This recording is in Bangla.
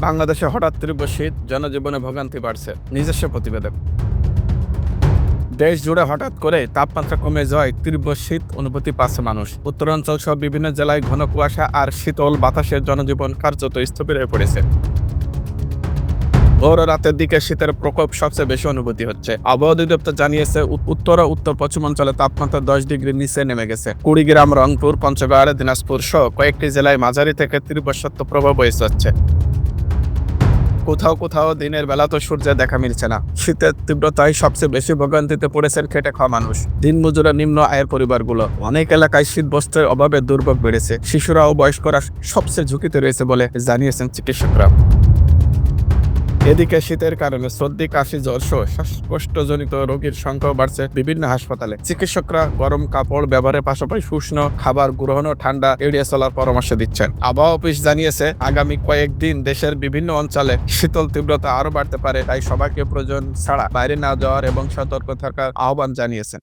বাংলাদেশে হঠাৎ তীব্র শীত, জনজীবনে ভোগান্তি বাড়ছে। নিজস্ব প্রতিবেদক। দেশ জুড়ে হঠাৎ করে তাপমাত্রা কমে যাওয়ায় তীব্র শীত অনুভূতি পাচ্ছে মানুষ। উত্তরাঞ্চল সহ বিভিন্ন জেলায় ঘন কুয়াশা আর শীতল বাতাসে জনজীবন কার্যত স্থবির হয়ে পড়েছে। ভোর ও রাতের দিকে শীতের প্রকোপ সবচেয়ে বেশি অনুভূতি হচ্ছে। আবহাওয়া অধিদপ্তর জানিয়েছে, উত্তর ও উত্তর পশ্চিমাঞ্চলে তাপমাত্রা 10 ডিগ্রি নিচে নেমে গেছে। কুড়িগ্রাম, রংপুর, পঞ্চগড়, দিনাজপুর সহ কয়েকটি জেলায় মাঝারি থেকে তীব্র শৈত্যপ্রবাহ বয়ে যাচ্ছে। কোথাও কোথাও দিনের বেলা তো সূর্যের দেখা মিলছে না। শীতের তীব্রতায় সবচেয়ে বেশি ভোগান্তিতে পড়েছেন খেটে খাওয়া মানুষ, দিনমজুরা, নিম্ন আয়ের পরিবারগুলো। অনেক এলাকায় শীত বস্ত্রের অভাবে দুর্ভোগ বেড়েছে। শিশুরা ও বয়স্করা সবচেয়ে ঝুঁকিতে রয়েছে বলে জানিয়েছেন চিকিৎসকরা। এদিকে শীতের কারণে সর্দি, কাশি, জ্বর সহ শ্বাসকষ্টজনিত রোগীর সংখ্যা বাড়ছে বিভিন্ন হাসপাতালে। চিকিৎসকরা গরম কাপড় ব্যবহারের পাশাপাশি উষ্ণ খাবার গ্রহণ ও ঠান্ডা এড়িয়ে চলার পরামর্শ দিচ্ছেন। আবহাওয়া অফিস জানিয়েছে, আগামী কয়েকদিন দেশের বিভিন্ন অঞ্চলে শীতল তীব্রতা আরো বাড়তে পারে। তাই সবাইকে প্রয়োজন ছাড়া বাইরে না যাওয়ার এবং সতর্ক থাকার আহ্বান জানিয়েছেন।